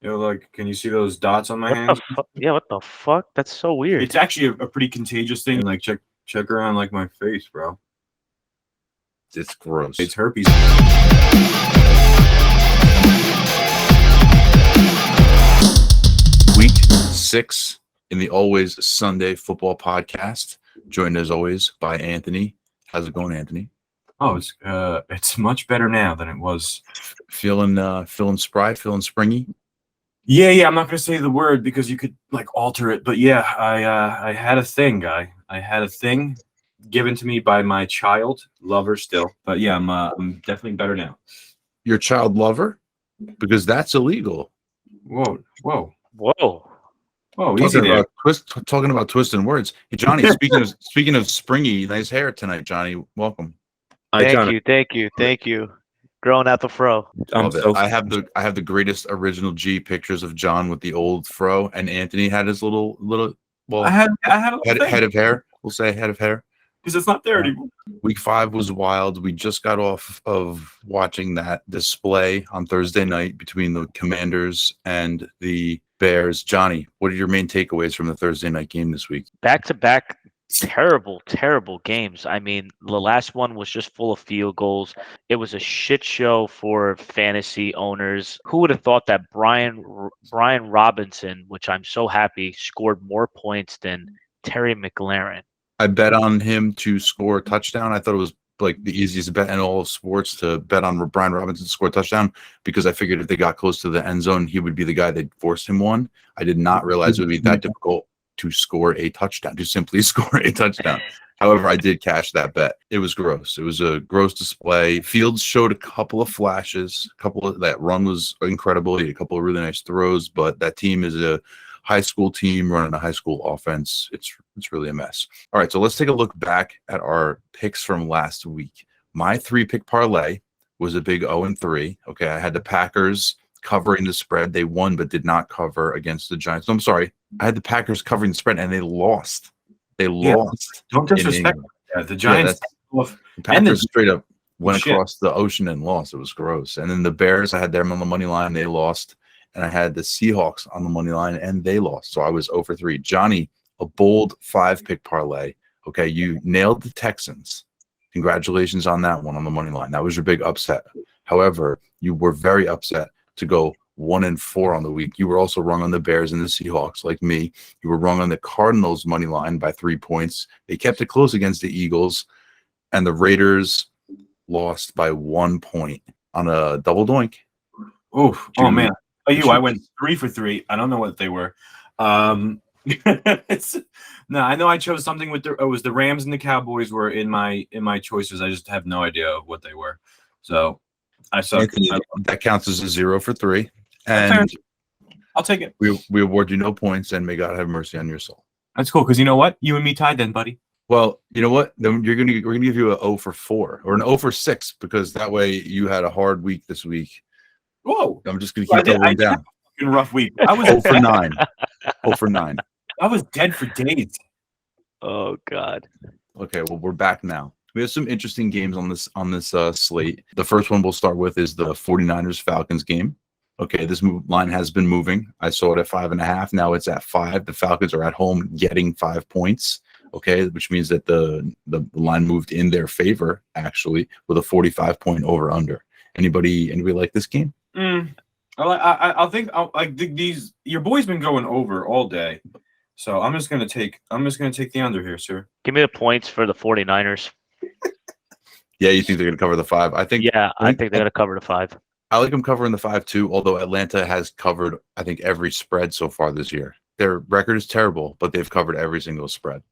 Like, can you see those dots on my What the hands? fuck? Yeah, what the fuck? That's so weird. It's actually a pretty contagious thing. Like, check around like my face, bro. It's gross. It's herpes. Week 6 in the Always Sunday Football Podcast, joined as always by Anthony. How's it going, Anthony? Oh, it's much better now than it was. Feeling spry, feeling springy? Yeah. I'm not gonna say the word because you could like alter it, but yeah, I had a thing, guy. I had a thing given to me by my child, lover still. But yeah, I'm definitely better now. Your child lover? Because that's illegal. Whoa. Easy there. Talking about twisting words. Hey, Johnny, speaking of springy, nice hair tonight, Johnny. Welcome. Thank you. Growing out the fro. I have the greatest original G pictures of John with the old fro, and Anthony had his little I had a head of hair. We'll say head of hair. Because it's not there anymore. Week 5 was wild. We just got off of watching that display on Thursday night between the Commanders and the Bears. Johnny, what are your main takeaways from the Thursday night game this week? Back-to-back terrible games. I mean, the last one was just full of field goals. It was a shit show for fantasy owners. Who would have thought that Brian Robinson, which I'm so happy, scored more points than Terry McLaurin? I bet on him to score a touchdown. I thought it was like the easiest bet in all of sports to bet on Brian Robinson to score a touchdown because I figured if they got close to the end zone, he would be the guy that forced him one. I did not realize it would be that difficult to score a touchdown, to simply score a touchdown. However, I did cash that bet. It was gross. It was a gross display. Fields showed a couple of flashes. That run was incredible. He had a couple of really nice throws, but that team is a high school team running a high school offense. It's really a mess. All right, so let's take a look back at our picks from last week. My 3-pick parlay was a big 0-3. Okay, I had the Packers covering the spread. They won but did not cover against the Giants. No, I'm sorry. I had the Packers covering the spread and they lost. Lost. Don't disrespect the Giants. The Packers straight up went across the ocean and lost. It was gross. And then the Bears, I had them on the money line. They lost. And I had the Seahawks on the money line, and they lost. So I was 0-3. Johnny, a bold 5-pick parlay. Okay, you nailed the Texans. Congratulations on that one on the money line. That was your big upset. However, you were very upset to go 1-4 on the week. You were also wrong on the Bears and the Seahawks, like me. You were wrong on the Cardinals money line by 3 points. They kept it close against the Eagles, and the Raiders lost by 1 point on a double doink. Oof! Oh man. I went 3 for 3. I don't know what they were. No, I know I chose something with it was the Rams and the Cowboys were in my choices. I just have no idea what they were. So I suck. Anthony, that counts as a 0 for 3. And I'll take it. We award you no points, and may God have mercy on your soul. That's cool, because you know what? You and me tied then, buddy. Well, you know what? Then we're gonna give you a 0 for 4 or an 0 for 6, because that way you had a hard week this week. Whoa! I'm just gonna keep going down. A rough week. I was 0 for 9. 0 for 9. I was dead for days. Oh God. Okay, well, we're back now. We have some interesting games on this slate. The first one we'll start with is the 49ers Falcons game. Okay, this line has been moving. I saw it at 5.5. Now it's at 5. The Falcons are at home getting 5 points. Okay, which means that the line moved in their favor actually with a 45-point over under. Anybody like this game? I think these. Your boy's been going over all day, so I'm just gonna take the under here, sir. Give me the points for the 49ers. Yeah, you think they're gonna cover the 5? I think they're gonna cover the 5. I like them covering the 5 too. Although Atlanta has covered, I think, every spread so far this year. Their record is terrible, but they've covered every single spread.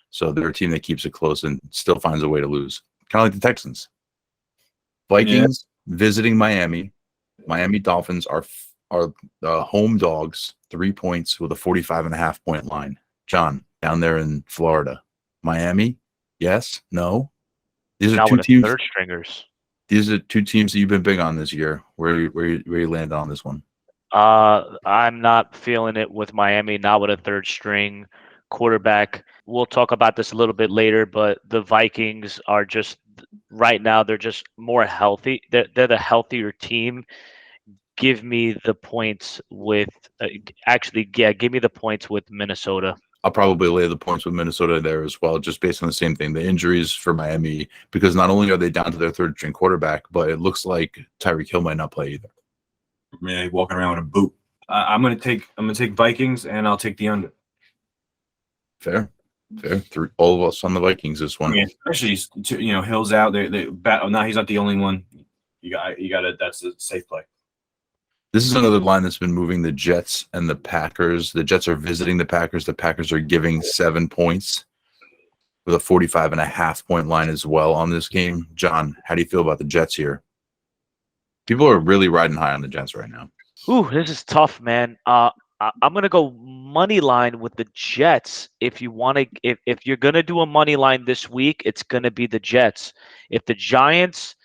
So they're a team that keeps it close and still finds a way to lose. Kind of like the Texans. Vikings visiting Miami. Miami Dolphins are home dogs, 3 points with a 45.5-point line. John, down there in Florida. Miami? Yes? No? These are 2 teams. Third stringers. These are 2 teams that you've been big on this year. Where you land on this one? I'm not feeling it with Miami, not with a third string quarterback. We'll talk about this a little bit later, but the Vikings are just right now, they're just more healthy. They're the healthier team. give me the points with give me the points with Minnesota. I'll probably lay the points with Minnesota there as well, just based on the same thing. The injuries for Miami, because not only are they down to their third string quarterback, but it looks like Tyreek Hill might not play either. Yeah, walking around with a boot. I'm gonna take Vikings, and I'll take the under. Fair. All of us on the Vikings this one. Yeah, especially Hill's out. Now he's not the only one. You got it. That's a safe play. This is another line that's been moving the Jets and the Packers. The Jets are visiting the Packers. The Packers are giving 7 points with a 45.5-point line as well on this game. John, how do you feel about the Jets here? People are really riding high on the Jets right now. Ooh, this is tough, man. I'm gonna go money line with the Jets. If you want to, if you're gonna do a money line this week, it's gonna be the Jets. If the Giants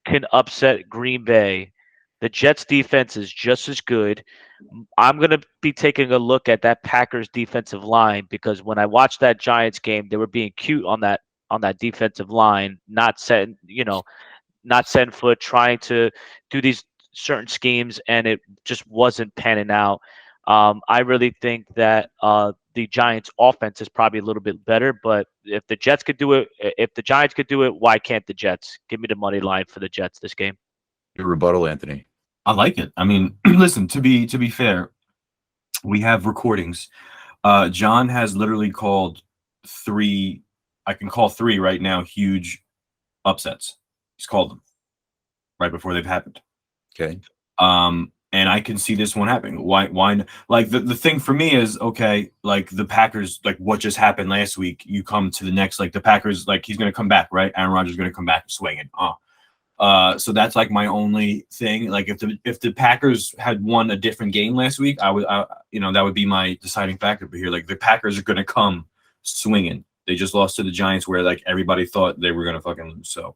can upset Green Bay, the Jets defense is just as good. I'm going to be taking a look at that Packers defensive line, because when I watched that Giants game, they were being cute on that defensive line, not setting foot, trying to do these certain schemes, and it just wasn't panning out. I really think that the Giants offense is probably a little bit better, but if the Giants could do it, why can't the Jets? Give me the money line for the Jets this game. Your rebuttal, Anthony. I like it. I mean, listen, to be fair, we have recordings. John has literally called 3. I can call 3 right now. Huge upsets. He's called them right before they've happened. Okay. And I can see this one happening. Why? Like the thing for me is, okay, like the Packers, like what just happened last week. You come to the next, like the Packers, like he's gonna come back, right? Aaron Rodgers is gonna come back swinging. So that's like my only thing. Like if the Packers had won a different game last week, that would be my deciding factor. But here, like the Packers are gonna come swinging. They just lost to the Giants, where like everybody thought they were gonna fucking lose. So,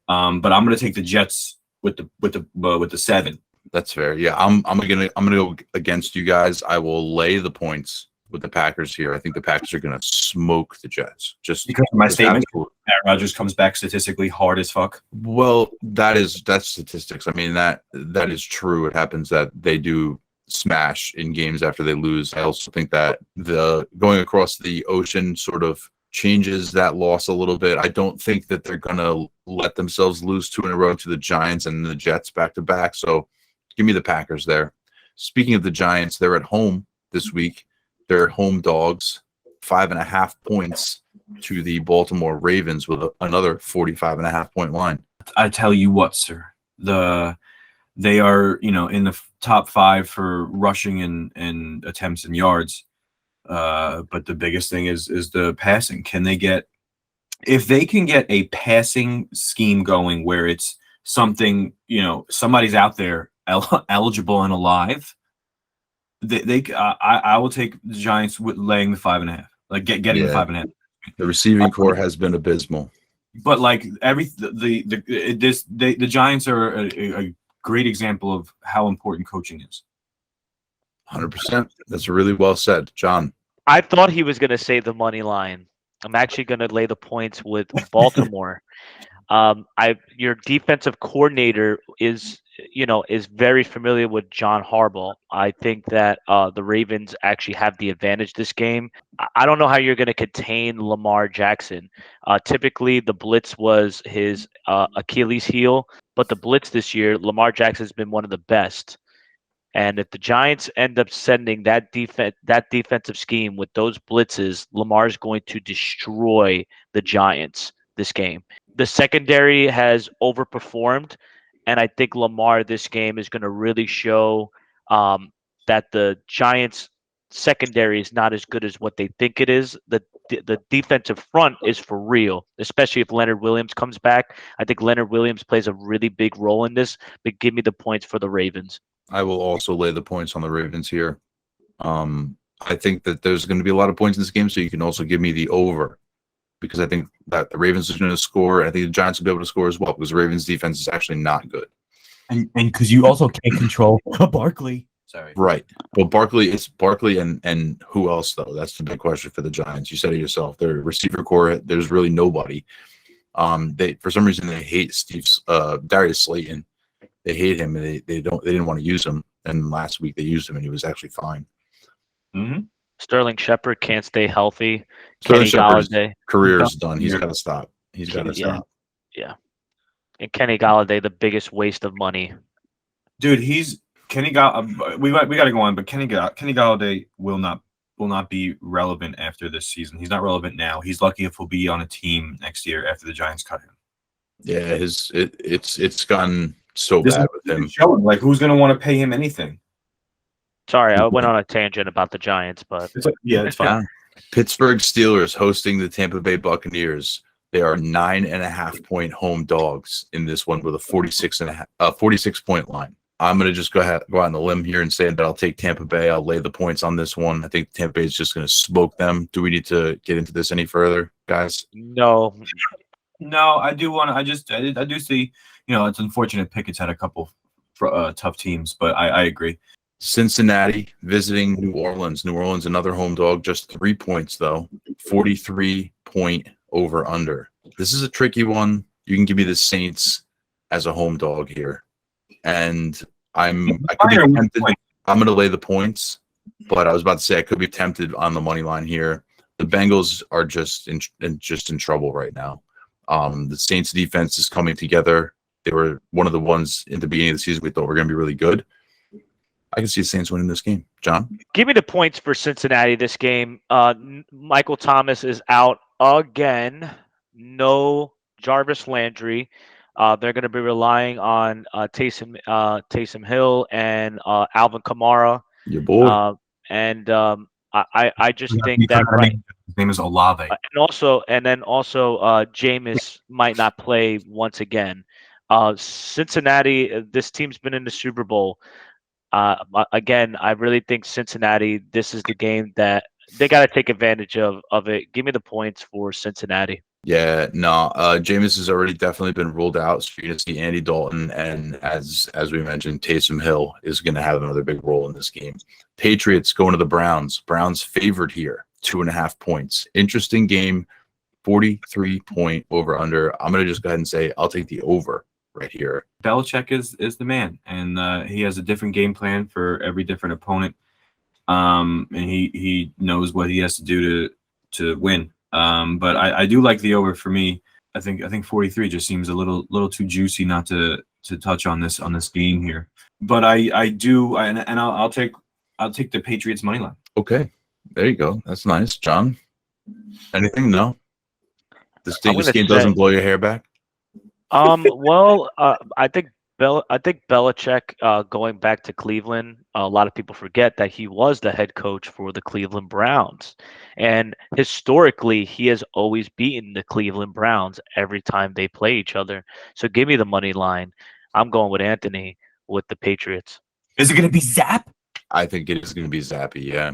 but I'm gonna take the Jets with the 7. That's fair. Yeah, I'm gonna go against you guys. I will lay the points with the Packers here. I think the Packers are gonna smoke the Jets. Just because of my statement, Aaron Rodgers comes back statistically hard as fuck. Well, that's statistics. I mean that is true. It happens that they do smash in games after they lose. I also think that the going across the ocean sort of changes that loss a little bit. I don't think that they're gonna let themselves lose 2 in a row to the Giants and the Jets back to back. So give me the Packers there. Speaking of the Giants, they're at home this week. They're home dogs, 5.5 points to the Baltimore Ravens with another 45.5-point line. I tell you what, sir, they are in the top 5 for rushing and attempts and yards. But the biggest thing is the passing. If they can get a passing scheme going where it's something, somebody's out there eligible and alive, I will take the Giants with laying the 5.5, like getting the 5.5. The receiving core has been abysmal, but like the Giants are a great example of how important coaching is. 100%. That's really well said, John. I thought he was going to say the money line. I'm actually going to lay the points with Baltimore. Your defensive coordinator is very familiar with John Harbaugh. I think that the Ravens actually have the advantage this game. I don't know how you're going to contain Lamar Jackson. Typically, the blitz was his Achilles heel, but the blitz this year, Lamar Jackson has been one of the best. And if the Giants end up sending that defensive scheme with those blitzes, Lamar's going to destroy the Giants this game. The secondary has overperformed, and I think Lamar this game is going to really show that the Giants secondary is not as good as what they think it is. The defensive front is for real, especially if Leonard Williams comes back. I think Leonard Williams plays a really big role in this, but give me the points for the Ravens. I will also lay the points on the Ravens here. I think that there's going to be a lot of points in this game, so you can also give me the over, because I think that the Ravens are going to score. I think the Giants will be able to score as well, because the Ravens' defense is actually not good. And because you also can't control Barkley. Sorry. Right. Well, it's Barkley and who else, though? That's the big question for the Giants. You said it yourself. Their receiver core, there's really nobody. For some reason, they hate Darius Slayton. they hate him and they didn't want to use him. And last week they used him and he was actually fine. Mm-hmm. Sterling Shepard can't stay healthy. Sterling Kenny Shepard's Galladay. career is done. He's got to stop. He's got to stop. Yeah. And Kenny Galladay, the biggest waste of money. Dude, we got to go on, but Kenny Galladay will not be relevant after this season. He's not relevant now. He's lucky if he'll be on a team next year after the Giants cut him. Yeah, it's gotten so bad with him. Showing, like, who's going to want to pay him anything? Sorry, I went on a tangent about the Giants, but it's fine. Pittsburgh Steelers hosting the Tampa Bay Buccaneers. They are 9.5-point home dogs in this one with a 46-point line. I'm going to just go out on the limb here and say that I'll take Tampa Bay. I'll lay the points on this one. I think Tampa Bay is just going to smoke them. Do we need to get into this any further, guys? No, I do want to. I do see. It's unfortunate Pickett's had a couple tough teams, but I agree. Cincinnati visiting New Orleans. New Orleans, another home dog, just 3 points though. 43-point over under. This is a tricky one. You can give me the Saints as a home dog here, and I could be tempted. I'm going to lay the points, but I was about to say I could be tempted on the money line here. The Bengals are just in trouble right now. The Saints defense is coming together. They were one of the ones in the beginning of the season we thought were going to be really good. I can see the Saints winning this game. John? Give me the points for Cincinnati this game. Michael Thomas is out again. No Jarvis Landry. They're going to be relying on Taysom Hill and Alvin Kamara. Your boy. I just think that his name is Olave. And then also Jameis might not play once again. Cincinnati, this team's been in the Super Bowl. Again, I really think Cincinnati, this is the game that they got to take advantage of it. Give me the points for Cincinnati. Yeah, no, Jameis has already definitely been ruled out. So you're going to see Andy Dalton, and as we mentioned, Taysom Hill is going to have another big role in this game. Patriots going to the Browns. Browns favored here, 2.5 points. Interesting game, 43-point over under. I'm going to just go ahead and say I'll take the over right here. Belichick is the man, and he has a different game plan for every different opponent, and he knows what he has to do to win. But I do like the over for me. I think 43 just seems a little too juicy not to touch on this game here. But I'll take the Patriots money line. Okay, there you go. That's nice, John. Anything? No. This game doesn't blow your hair back. I think Belichick going back to Cleveland. A lot of people forget that he was the head coach for the Cleveland Browns, and historically, he has always beaten the Cleveland Browns every time they play each other. So give me the money line. I'm going with Anthony with the Patriots. Is it going to be Zap? I think it is going to be Zappy. Yeah,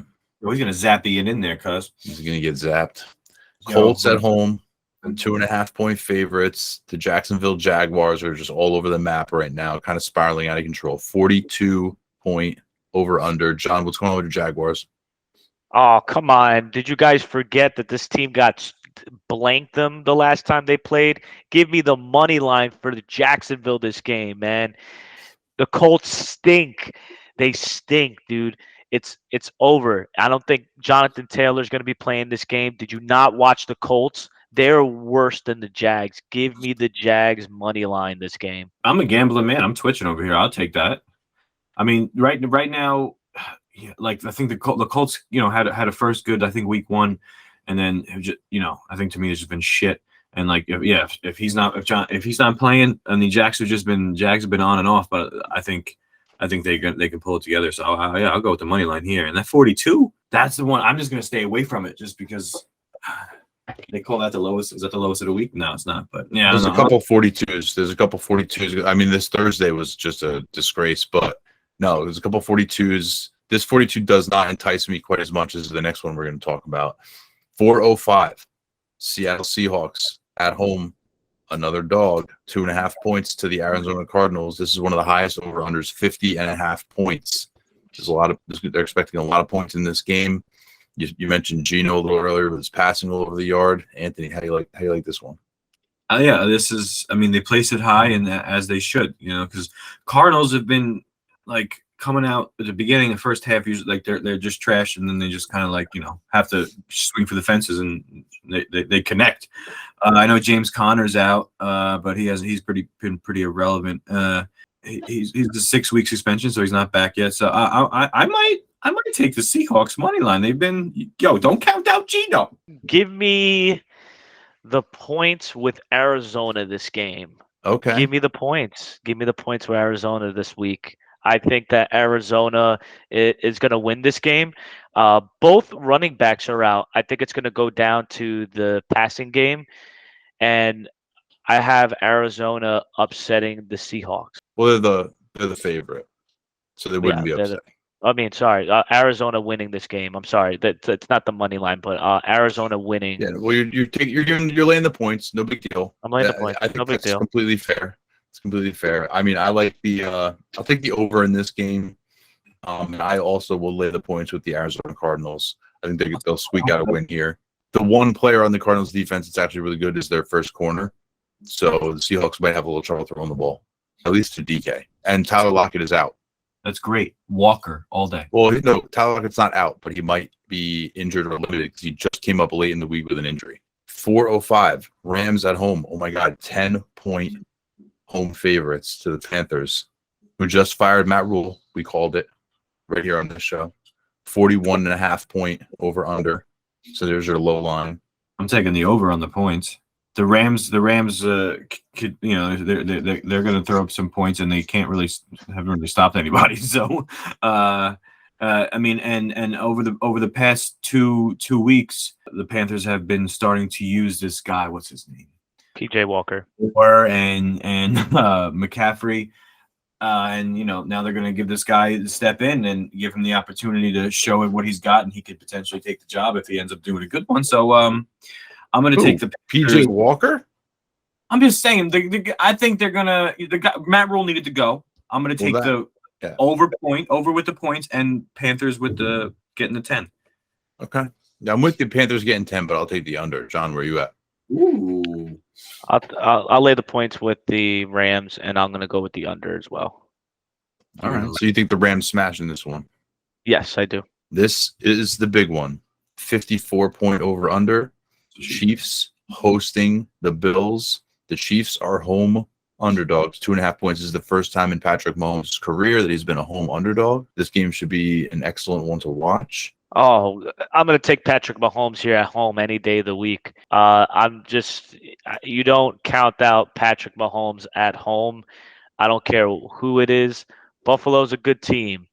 he's going to Zappy it in there, cuz he's going to get zapped. Colts at home. 2.5-point favorites. The Jacksonville Jaguars are just all over the map right now, kind of spiraling out of control. 42-point over under. John, what's going on with the Jaguars? Oh, come on. Did you guys forget that this team got blanked them the last time they played? Give me the money line for the Jacksonville this game, man. The Colts stink. They stink, dude. It's over. I don't think Jonathan Taylor's going to be playing this game. Did you not watch the Colts? They're worse than the Jags. Give me the Jags money line this game. I'm a gambling man. I'm twitching over here. I'll take that. I mean, right now, like I think the Colts, had a first good, I think week 1, and then I think to me it's just been shit. And like, if he's not playing, and the Jags have been on and off, but I think they can pull it together. So I'll go with the money line here. And that 42, that's the one. I'm just gonna stay away from it just because. They call that the lowest. Is that the lowest of the week? No, it's not. But yeah, there's a couple 42s. I mean, this Thursday was just a disgrace. But no, there's a couple 42s. This 42 does not entice me quite as much as the next one we're going to talk about. 405, Seattle Seahawks at home, another dog. 2.5 points to the Arizona Cardinals. This is one of the highest over/unders, 50.5 points. They're expecting a lot of points in this game. You mentioned Geno a little earlier with his passing all over the yard. Anthony, how do you like this one? Yeah, this is. I mean, they placed it high, and as they should, because Cardinals have been like coming out at the beginning, the first half, usually like they're just trash, and then they just kind of like have to swing for the fences, and they connect. I know James Conner's out, but he's been pretty irrelevant. He's the 6-week suspension, so he's not back yet. So I might take the Seahawks money line. They've been don't count out Gino. Give me the points with Arizona this game. Okay. Give me the points. Give me the points with Arizona this week. I think that Arizona is going to win this game. Both running backs are out. I think it's going to go down to the passing game, and I have Arizona upsetting the Seahawks. Well, they're the favorite, so they wouldn't be upset. Arizona winning this game. I'm sorry, that's not the money line, but Arizona winning. Yeah, well, you're laying the points. No big deal. I'm laying the points. I think no big that's deal. completely fair. It's completely fair. I mean, I like I'll take the over in this game. And I also will lay the points with the Arizona Cardinals. I think they'll squeak out a win here. The one player on the Cardinals defense that's actually really good is their first corner. So the Seahawks might have a little trouble throwing the ball, at least to DK. And Tyler Lockett is out. That's great. Walker all day. Well, no, Tyler Lockett's not out, but he might be injured or limited because he just came up late in the week with an injury. 4:05, Rams at home. Oh my God, 10-point home favorites to the Panthers, who just fired Matt Rule. We called it right here on this show. 41.5-point over under. So there's your low line. I'm taking the over on the points. The Rams could, they're going to throw up some points, and they haven't really stopped anybody. So, I mean, and over the past two weeks, the Panthers have been starting to use this guy. What's his name? PJ Walker. And McCaffrey. And now they're going to give this guy the step in and give him the opportunity to show what he's got, and he could potentially take the job if he ends up doing a good one. So, I'm going to take the PJ Walker. I'm just saying. I think they're gonna. Matt Rule needed to go. I'm going to take over with the points, and Panthers with the getting the 10. Okay, yeah, I'm with the Panthers getting 10, but I'll take the under. John, where you at? Ooh, I'll lay the points with the Rams, and I'm going to go with the under as well. All right. So you think the Rams smashing this one? Yes, I do. This is the big one. 54-point over under. Chiefs hosting the Bills. The Chiefs are home underdogs. 2.5 points. This is the first time in Patrick Mahomes' career that he's been a home underdog. This game should be an excellent one to watch. Oh, I'm going to take Patrick Mahomes here at home any day of the week. You don't count out Patrick Mahomes at home. I don't care who it is. Buffalo's a good team,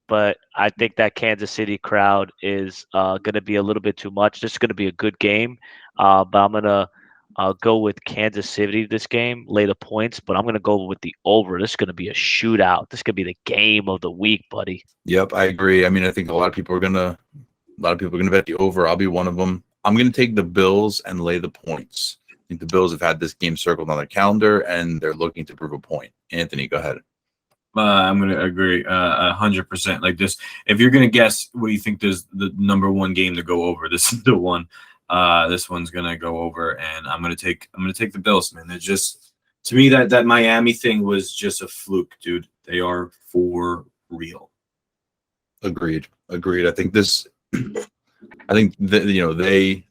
but I think that Kansas City crowd is going to be a little bit too much. This is going to be a good game, but I'm going to go with Kansas City this game, lay the points, but I'm going to go with the over. This is going to be a shootout. This could be the game of the week, buddy. Yep, I agree. I mean, I think a lot of people are going to bet the over. I'll be one of them. I'm going to take the Bills and lay the points. I think the Bills have had this game circled on their calendar, and they're looking to prove a point. Anthony, go ahead. I'm going to agree 100%. Like this, if you're going to guess, what do you think is the number one game to go over? This is the one. This one's going to go over, and I'm going to take the Bills, man. They're just, to me, that Miami thing was just a fluke, dude. They are for real. Agreed. I think they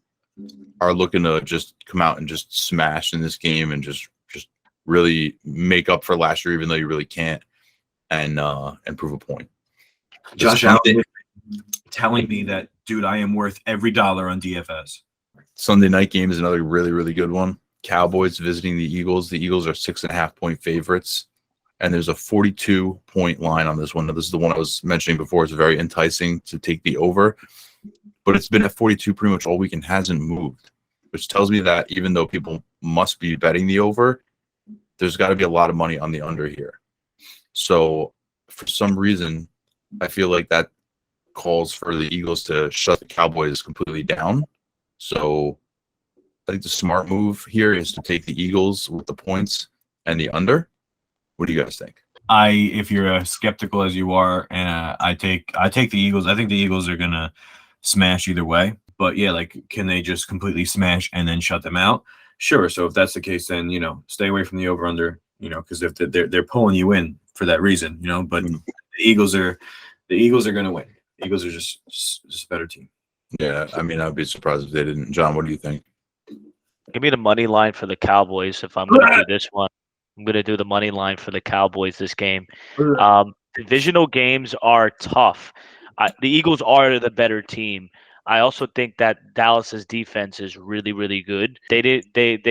are looking to just come out and just smash in this game and just really make up for last year, even though you really can't. And prove a point. Josh Allen telling me that, dude, I am worth every dollar on DFS. Sunday night game is another really, really good one. Cowboys visiting the Eagles. The Eagles are 6.5-point favorites, and there's a 42-point line on this one. Now, this is the one I was mentioning before. It's very enticing to take the over, but it's been at 42 pretty much all week and hasn't moved, which tells me that even though people must be betting the over, there's got to be a lot of money on the under here. So for some reason, I feel like that calls for the Eagles to shut the Cowboys completely down. So I think the smart move here is to take the Eagles with the points and the under. What do you guys think? If you're as skeptical as you are, I take the Eagles. I think the Eagles are gonna smash either way. But yeah, like, can they just completely smash and then shut them out? Sure. So if that's the case, then stay away from the over under. Because if they're pulling you in for that reason, But the Eagles are going to win. The Eagles are just a better team. Yeah, I mean, I'd be surprised if they didn't. John, what do you think? Give me the money line for the Cowboys. If I'm going to do this one, I'm going to do the money line for the Cowboys this game. Divisional games are tough. The Eagles are the better team. I also think that Dallas's defense is really, really good. They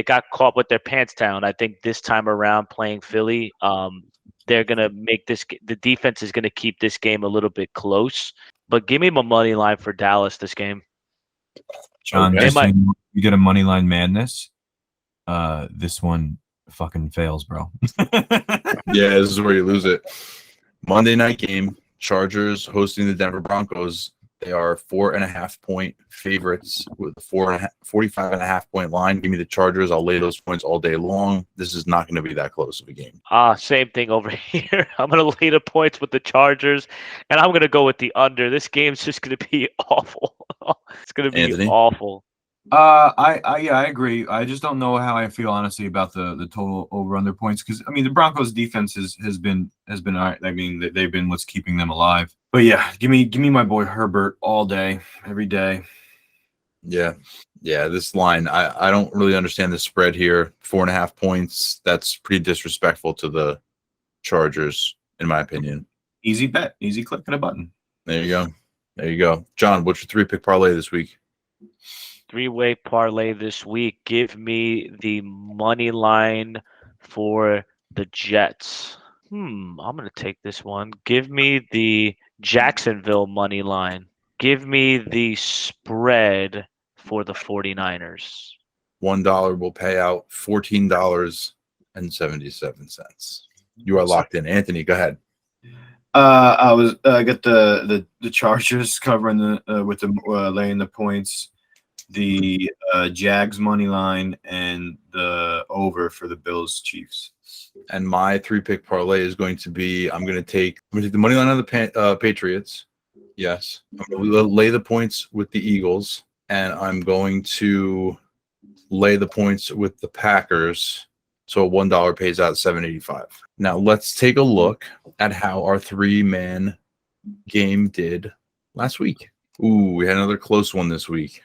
got caught with their pants down. I think this time around playing Philly, they're gonna make this. The defense is gonna keep this game a little bit close. But give me my money line for Dallas this game. John, you get a money line madness. This one fucking fails, bro. Yeah, this is where you lose it. Monday night game, Chargers hosting the Denver Broncos. They are 4.5-point favorites with a 45.5-point line. Give me the Chargers. I'll lay those points all day long. This is not going to be that close of a game. Same thing over here. I'm going to lay the points with the Chargers, and I'm going to go with the under. This game's just going to be awful. It's going to be Anthony? Awful. I agree. I just don't know how I feel honestly about the total over under points because the Broncos defense has been all right. I mean they've been what's keeping them alive. But yeah, give me my boy Herbert all day, every day. Yeah. This line, I don't really understand the spread here. 4.5 points. That's pretty disrespectful to the Chargers, in my opinion. Easy bet, easy click of a button. There you go. John, what's your 3-pick parlay this week? 3-way parlay this week. Give me the money line for the Jets. I'm going to take this one. Give me the Jacksonville money line. Give me the spread for the 49ers. $1 will pay out $14.77. You are locked in. Anthony, go ahead. I got the Chargers covering with the laying the points. The Jags money line and the over for the Bills Chiefs. And my 3-pick parlay is going to be I'm going to take the money line on the Patriots. Yes. I'm going to lay the points with the Eagles, and I'm going to lay the points with the Packers. So $1 pays out $7.85. Now let's take a look at how our 3-man game did last week. Ooh, we had another close one this week.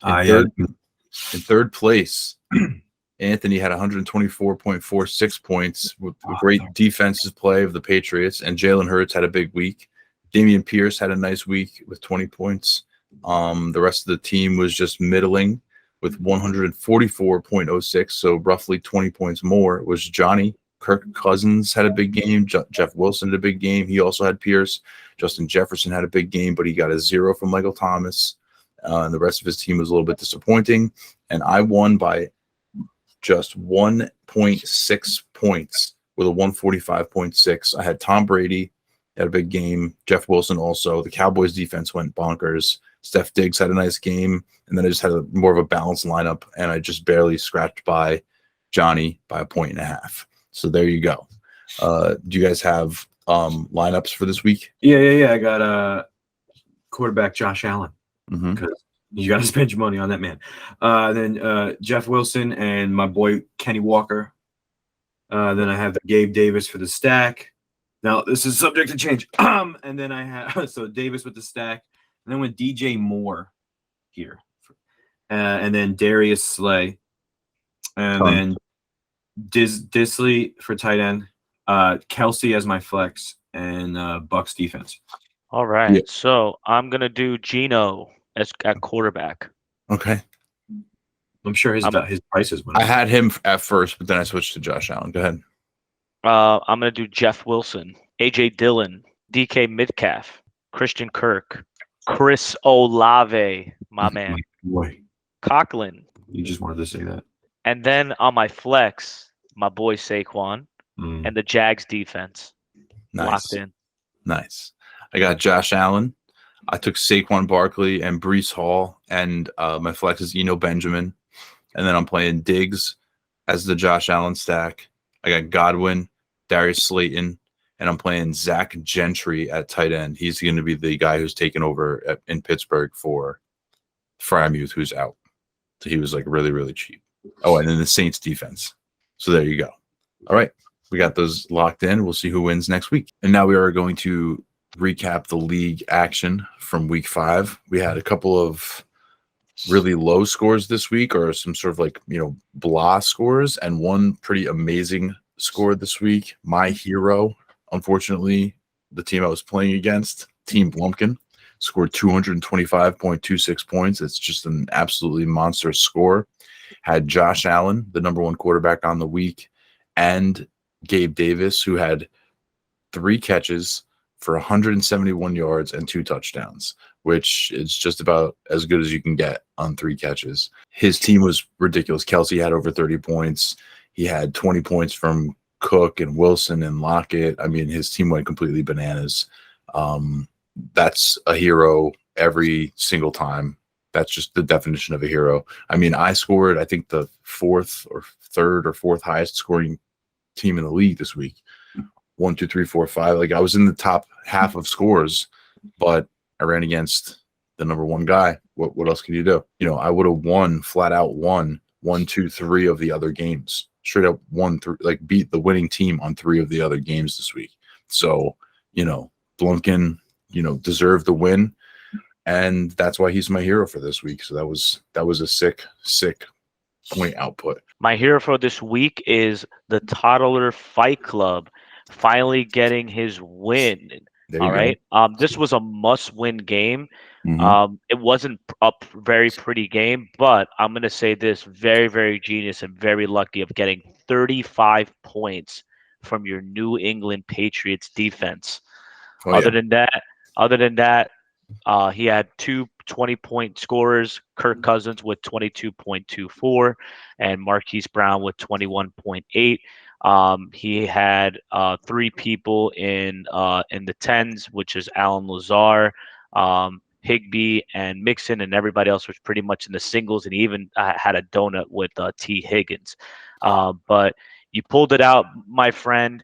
In third place, Anthony had 124.46 points with a great defensive play of the Patriots, and Jalen Hurts had a big week. Damian Pierce had a nice week with 20 points. The rest of the team was just middling with 144.06, so roughly 20 points more. It was Johnny. Kirk Cousins had a big game. Jeff Wilson had a big game. He also had Pierce. Justin Jefferson had a big game, but he got a 0 from Michael Thomas. And the rest of his team was a little bit disappointing. And I won by just 1.6 points with a 145.6. I had Tom Brady had a big game. Jeff Wilson also. The Cowboys defense went bonkers. Steph Diggs had a nice game. And then I just had more of a balanced lineup. And I just barely scratched by Johnny by 1.5. So there you go. Do you guys have lineups for this week? Yeah. I got quarterback Josh Allen. Because you got to spend your money on that man. Then Jeff Wilson and my boy Kenny Walker. Then I have the Gabe Davis for the stack. Now this is subject to change. And then I have Davis with the stack. And then with DJ Moore here, and then Darius Slay, and then Disley for tight end. Kelsey as my flex, and Bucks defense. All right, yeah. So I'm gonna do Geno at quarterback. Okay. I'm sure his prices went up. I had him at first, but then I switched to Josh Allen. Go ahead. I'm going to do Jeff Wilson, A.J. Dillon, DK Metcalf, Christian Kirk, Chris Olave, my man, boy. Coughlin. You just wanted to say that. And then on my flex, my boy Saquon and the Jags defense. Nice. Locked in. Nice. I got Josh Allen. I took Saquon Barkley and Breece Hall, and my flex is Eno Benjamin. And then I'm playing Diggs as the Josh Allen stack. I got Godwin, Darius Slayton, and I'm playing Zach Gentry at tight end. He's going to be the guy who's taken over in Pittsburgh for Frymuth, who's out. So he was like really, really cheap. Oh, and then the Saints defense. So there you go. All right. We got those locked in. We'll see who wins next week. And now we are going to recap the league action from week 5. We had a couple of really low scores this week, or some sort of like, blah scores, and one pretty amazing score this week. My hero, unfortunately, the team I was playing against, Team Blumpkin, scored 225.26 points. It's just an absolutely monstrous score. Had Josh Allen, the number 1 quarterback on the week, and Gabe Davis, who had 3 catches for 171 yards and 2 touchdowns, which is just about as good as you can get on 3 catches. His team was ridiculous. Kelsey had over 30 points. He had 20 points from Cook and Wilson and Lockett. I mean, his team went completely bananas. That's a hero every single time. That's just the definition of a hero. I mean, I scored, I think, the 4th or 3rd or 4th highest scoring team in the league this week. 1, 2, 3, 4, 5. Like, I was in the top half of scores, but I ran against the number 1 guy. What else can you do? I would have flat out won 1, 2, 3 of the other games. Straight up beat the winning team on 3 of the other games this week. So, Blumpkin, deserved the win. And that's why he's my hero for this week. So that was a sick point output. My hero for this week is the Toddler Fight Club finally getting his win. All right. This was a must-win game. Mm-hmm. It wasn't a very pretty game, but I'm going to say this: very, very genius and very lucky of getting 35 points from your New England Patriots defense. Oh, Other than that, he had 2 20-point scorers: Kirk Cousins with 22.24 and Marquise Brown with 21.8. He had 3 people in the 10s, which is Alan Lazar, Higbee, and Mixon, and everybody else was pretty much in the singles, and he even had a donut with T. Higgins. But you pulled it out, my friend.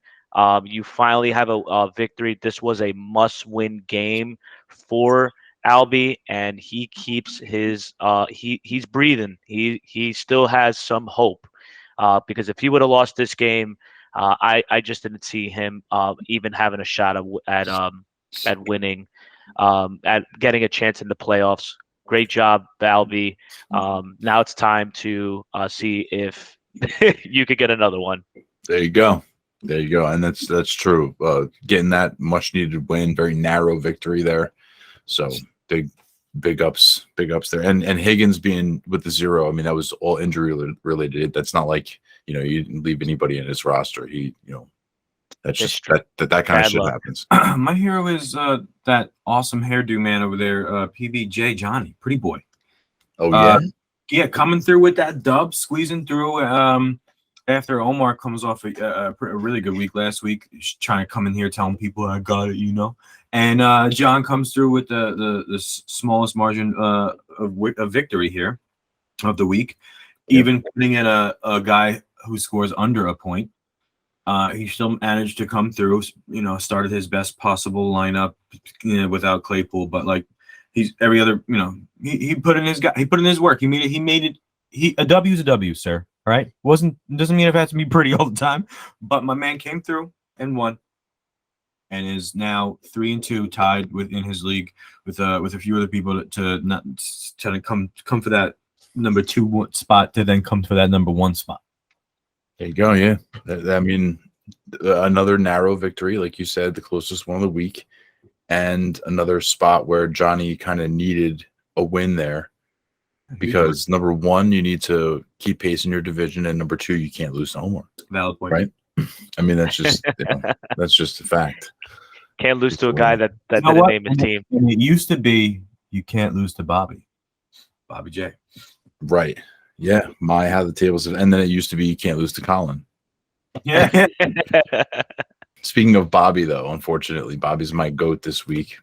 You finally have a victory. This was a must-win game for Albie, and he keeps his he's breathing. He still has some hope, because if he would have lost this game, I just didn't see him even having a shot at winning, at getting a chance in the playoffs. Great job, Albie. Now it's time to see if you could get another one. There you go. And that's true. Getting that much needed win, very narrow victory there. So big ups there. And Higgins being with the 0, I mean, that was all injury related. That's not like, you didn't leave anybody in his roster. He, that's just that kind of shit happens. My hero is that awesome hairdo man over there, PBJ Johnny, pretty boy. Oh yeah. Yeah, coming through with that dub, squeezing through. After Omar comes off a really good week last week, he's trying to come in here telling people I got it, And John comes through with the smallest margin of victory here of the week, even putting in a guy who scores under a point. He still managed to come through. Started his best possible lineup, without Claypool, but like he's every other. He put in his work. He made it. A W is a W, sir. Right? Doesn't mean it has to be pretty all the time, but my man came through and won, and is now 3-2, tied within his league with a few other people to come for that number 2 spot, to then come for that number 1 spot. There you go. Yeah, I mean, another narrow victory, like you said, the closest one of the week, and another spot where Johnny kind of needed a win there. Because number 1, you need to keep pace in your division, and number 2, you can't lose to Omar. Valid point, right? I mean, that's just that's just a fact. Can't lose to a guy that didn't name his team. It used to be you can't lose to Bobby J. Right? Yeah. How the tables have, and then it used to be you can't lose to Colin. Yeah. Speaking of Bobby, though, unfortunately, Bobby's my GOAT this week.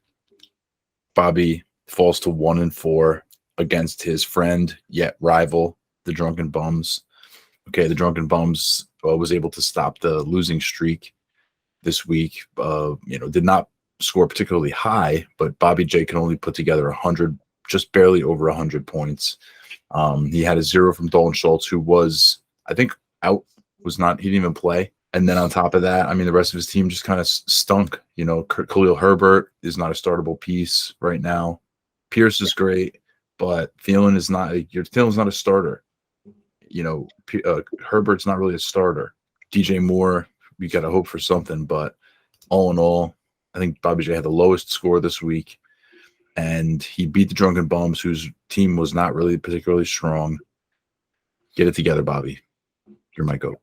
Bobby falls to 1-4. Against his friend yet rival, the Drunken Bums. Okay, the Drunken Bums was able to stop the losing streak this week. Did not score particularly high, but Bobby J can only put together 100, just barely over 100 points. He had a 0 from Dalton Schultz, who was, I think, out. He didn't even play. And then on top of that, I mean, the rest of his team just kind of stunk. You know, Khalil Herbert is not a startable piece right now. Pierce is great, but Thielen's not a starter. You know, Herbert's not really a starter. DJ Moore, we got to hope for something, but all in all, I think Bobby J had the lowest score this week, and he beat the Drunken Bums, whose team was not really particularly strong. Get it together, Bobby. You're my GOAT.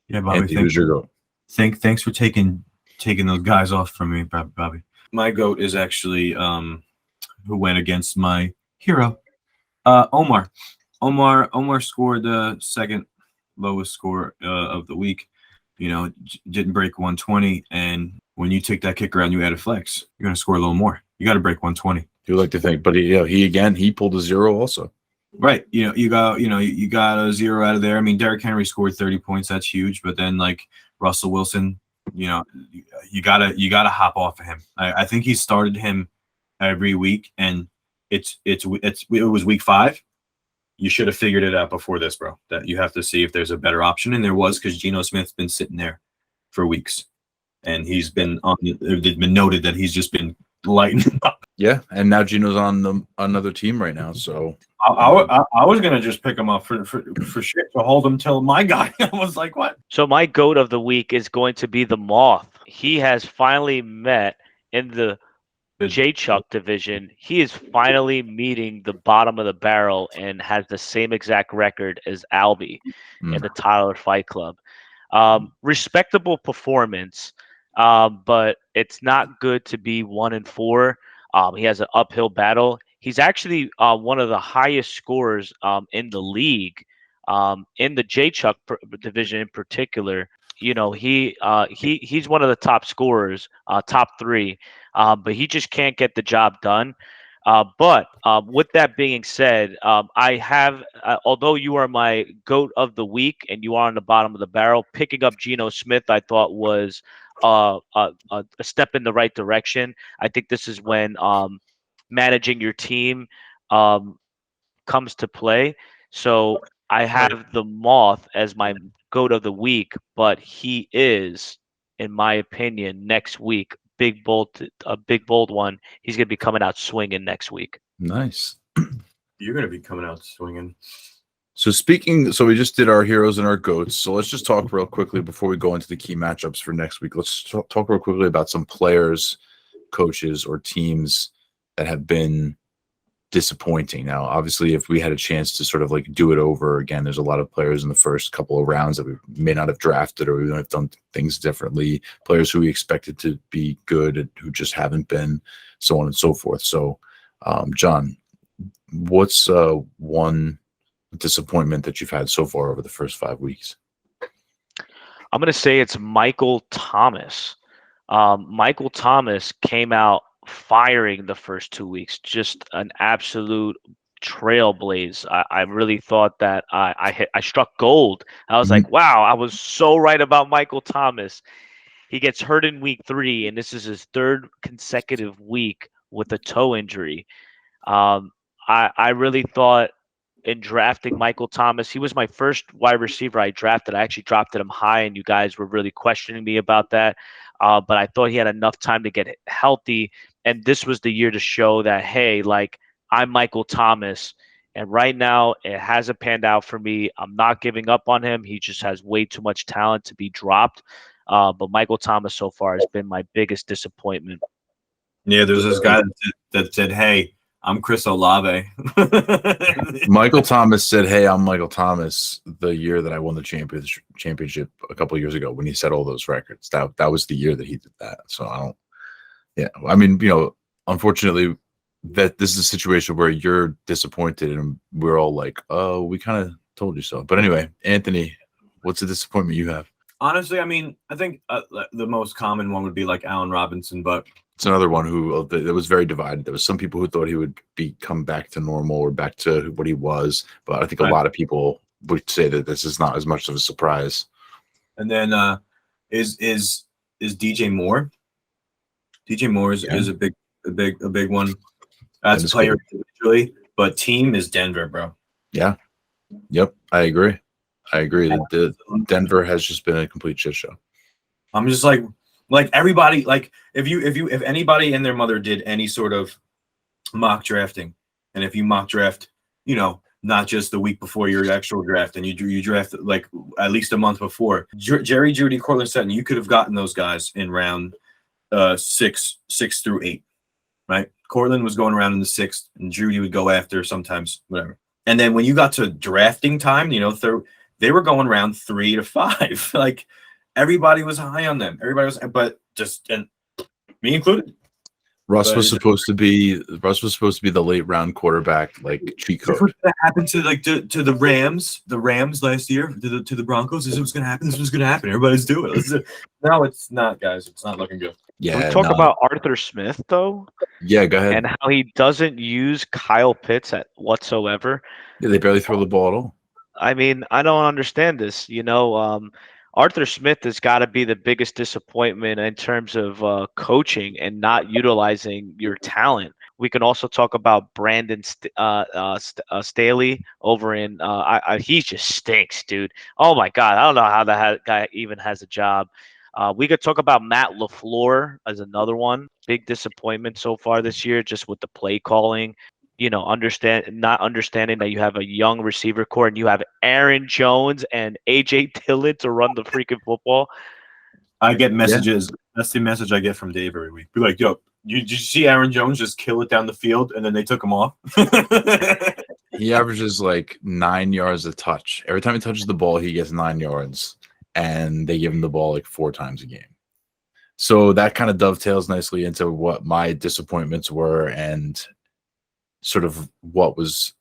Yeah, Bobby. Who's your GOAT? Thanks for taking those guys off from me, Bobby. My GOAT is actually who went against my hero, Omar. Omar scored the second lowest score of the week. You know, didn't break 120, and when you take that kicker out and you add a flex, you're gonna score a little more. You got to break 120. You like to think, but he pulled a 0 also. Right. You got a 0 out of there. I mean, Derrick Henry scored 30 points. That's huge. But then like Russell Wilson, you gotta hop off of him. I think he started him every week, and it was week 5. You should have figured it out before this, bro. That you have to see if there's a better option, and there was, because Geno Smith's been sitting there for weeks, and he's been it's been noted that he's just been lighting up. Yeah, and now Geno's on another team right now, so I was gonna just pick him up for shit to hold him till my guy. I was like, what? So my GOAT of the week is going to be the Moth. He has finally met in the J-Chuck division. He is finally meeting the bottom of the barrel and has the same exact record as Albie in the Tyler Fight Club. Respectable performance, but it's not good to be 1-4. He has an uphill battle. He's actually one of the highest scorers in the league, in the J-Chuck division in particular. You know, he's one of the top scorers, top 3, but he just can't get the job done. But with that being said, I have, although you are my GOAT of the week and you are on the bottom of the barrel, picking up Geno Smith I thought was a step in the right direction. I think this is when managing your team comes to play. So I have the Moth as my GOAT of the week, but he is, in my opinion, next week, a big bold one. He's going to be coming out swinging next week. Nice. You're going to be coming out swinging. So we just did our heroes and our GOATs. So let's just talk real quickly before we go into the key matchups for next week. Let's talk real quickly about some players, coaches, or teams that have been disappointing. Now, obviously, if we had a chance to sort of like do it over again, there's a lot of players in the first couple of rounds that we may not have drafted, or we might have done things differently, players who we expected to be good and who just haven't been, so on and so forth. So, John, what's one disappointment that you've had so far over the first 5 weeks? I'm going to say it's Michael Thomas. Michael Thomas came out firing the first 2 weeks, just an absolute trailblaze. I really thought that I struck gold. I was like, wow, I was so right about Michael Thomas. He gets hurt in week 3, and this is his 3rd consecutive week with a toe injury. I really thought in drafting Michael Thomas, he was my first wide receiver I drafted. I actually drafted him high, and you guys were really questioning me about that. But I thought he had enough time to get healthy, and this was the year to show that, hey, like, I'm Michael Thomas, and right now it hasn't panned out for me. I'm not giving up on him. He just has way too much talent to be dropped. But Michael Thomas so far has been my biggest disappointment. Yeah, there's this guy that said, hey, I'm Chris Olave. Michael Thomas said, hey, I'm Michael Thomas the year that I won the championship a couple of years ago when he set all those records. That was the year that he did that. So I mean, unfortunately, that this is a situation where you're disappointed and we're all like, oh, we kind of told you so. But anyway, Anthony, what's the disappointment you have? Honestly, I mean, I think the most common one would be like Allen Robinson, but it's another one who that was very divided. There was some people who thought he would come back to normal or back to what he was, but I think a lot of people would say that this is not as much of a surprise. And then is DJ Moore? DJ Moore is a big one. As a player individually, but team is Denver, bro. Yeah. Yep. I agree. The Denver has just been a complete shit show. I'm just like everybody, like if anybody and their mother did any sort of mock drafting, and if you mock draft, not just the week before your actual draft, and you draft like at least a month before, Jerry, Judy, Cortland Sutton, you could have gotten those guys in round 6 through 8, right? Cortland was going around in the 6th, and Judy would go after sometimes, whatever. And then when you got to drafting time, they were going round 3 to 5. Like everybody was high on them. Everybody was, but and me included. Russ was supposed to be the late round quarterback, like cheat code. That happened to to the Rams last year, to the Broncos. This was going to happen. This was going to happen. Everybody's doing it. No, it's not, guys. It's not looking good. Yeah. Can we talk about Arthur Smith though? Yeah, go ahead. And how he doesn't use Kyle Pitts whatsoever. Yeah, they barely throw the ball at all. I mean, I don't understand this. Arthur Smith has got to be the biggest disappointment in terms of coaching and not utilizing your talent. We can also talk about Brandon Staley over in he just stinks, dude. Oh my God, I don't know how that guy even has a job. We could talk about Matt LaFleur as another one. Big disappointment so far this year, just with the play calling. Not understanding that you have a young receiver core and you have Aaron Jones and AJ Dillon to run the freaking football. I get messages. Yeah. That's the message I get from Dave every week. Be like, yo, did you see Aaron Jones just kill it down the field and then they took him off? He averages like 9 yards a touch. Every time he touches the ball, he gets 9 yards, and they give him the ball like 4 times a game. So that kind of dovetails nicely into what my disappointments were and sort of what was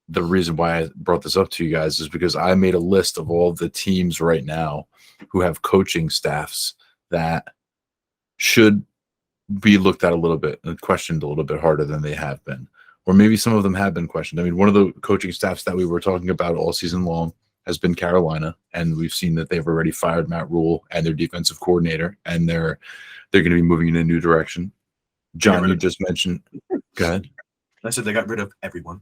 the reason why I brought this up to you guys is because I made a list of all of the teams right now who have coaching staffs that should be looked at a little bit and questioned a little bit harder than they have been. Or maybe some of them have been questioned. I mean, one of the coaching staffs that we were talking about all season long has been Carolina, and we've seen that they've already fired Matt Rule and their defensive coordinator, and they're going to be moving in a new direction. John, you just mentioned – go ahead. I said they got rid of everyone.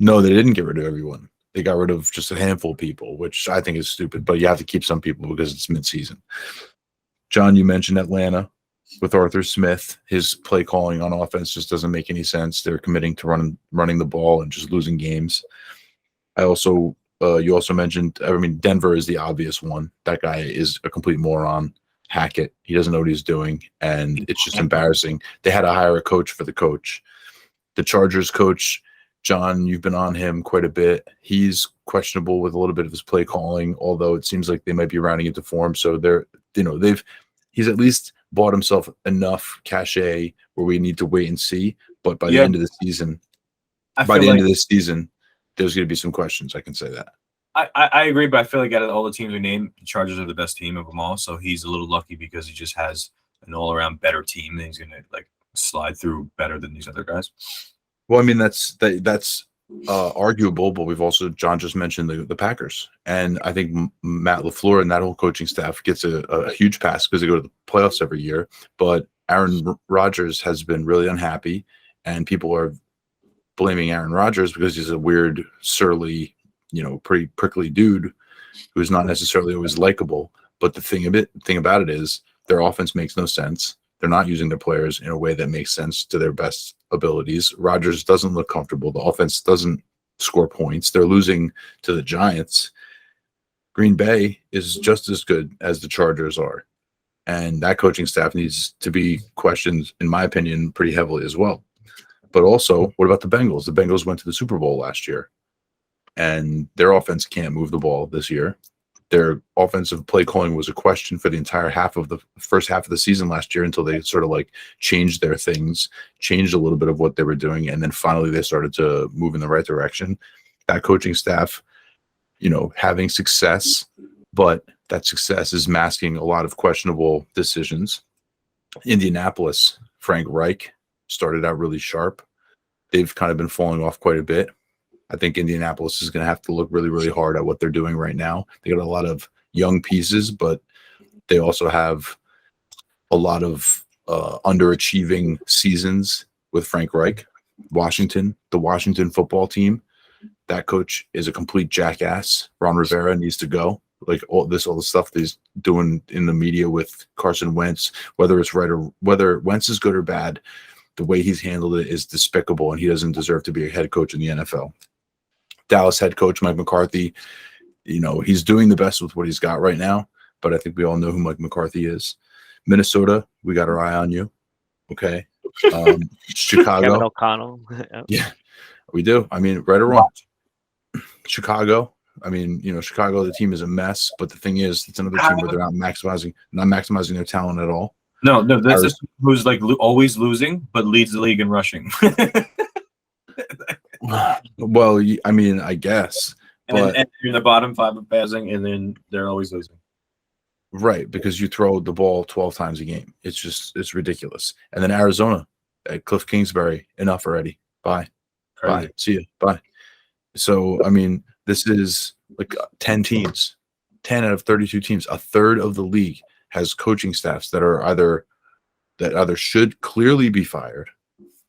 No, they didn't get rid of everyone. They got rid of just a handful of people, which I think is stupid, but you have to keep some people because it's midseason. John, you mentioned Atlanta with Arthur Smith. His play calling on offense just doesn't make any sense. They're committing to running the ball and just losing games. You also mentioned, Denver is the obvious one. That guy is a complete moron. Hackett. He doesn't know what he's doing, and it's just embarrassing. They had to hire a coach for the coach. The Chargers coach, John, you've been on him quite a bit. He's questionable with a little bit of his play calling, although it seems like they might be rounding into form. So he's at least bought himself enough cachet where we need to wait and see. But by the end of the season, end of this season, there's going to be some questions. I can say that. I agree, but I feel like out of all the teams we named, the Chargers are the best team of them all. So he's a little lucky because he just has an all-around better team, and he's going to slide through better than these other guys. Well, I mean, that's arguable, but we've also, John just mentioned the Packers, and I think Matt LaFleur and that whole coaching staff gets a huge pass because they go to the playoffs every year. But Aaron Rodgers has been really unhappy, and people are blaming Aaron Rodgers because he's a weird, surly, pretty prickly dude who's not necessarily always likable. But the thing about it is their offense makes no sense. They're not using their players in a way that makes sense to their best abilities. Rodgers doesn't look comfortable. The offense doesn't score points. They're losing to the Giants. Green Bay is just as good as the Chargers are. And that coaching staff needs to be questioned, in my opinion, pretty heavily as well. But also, what about the Bengals? The Bengals went to the Super Bowl last year, and their offense can't move the ball this year. Their offensive play calling was a question for the entire first half of the season last year until they sort of changed their things, changed a little bit of what they were doing, and then finally they started to move in the right direction. That coaching staff, having success, but that success is masking a lot of questionable decisions. Indianapolis, Frank Reich started out really sharp. They've kind of been falling off quite a bit. I think Indianapolis is going to have to look really, really hard at what they're doing right now. They got a lot of young pieces, but they also have a lot of underachieving seasons with Frank Reich. the Washington football team, that coach is a complete jackass. Ron Rivera needs to go. Like all the stuff that he's doing in the media with Carson Wentz, whether it's right or whether Wentz is good or bad, the way he's handled it is despicable, and he doesn't deserve to be a head coach in the NFL. Dallas head coach Mike McCarthy, he's doing the best with what he's got right now, but I think we all know who Mike McCarthy is. Minnesota, we got our eye on you. Okay. Chicago. Kevin O'Connell. Yeah, we do. I mean, right or wrong. Chicago. I mean, Chicago, the team is a mess, but the thing is, it's another team where they're not maximizing their talent at all. No, that's just who's like always losing, but leads the league in rushing. Well, I mean, I guess. And you're in the bottom 5 of passing, and then they're always losing. Right, because you throw the ball 12 times a game. It's ridiculous. And then Arizona at Cliff Kingsbury, enough already. Bye. Crazy. Bye. See you. Bye. So, I mean, this is like 10 teams, 10 out of 32 teams. A third of the league has coaching staffs that either should clearly be fired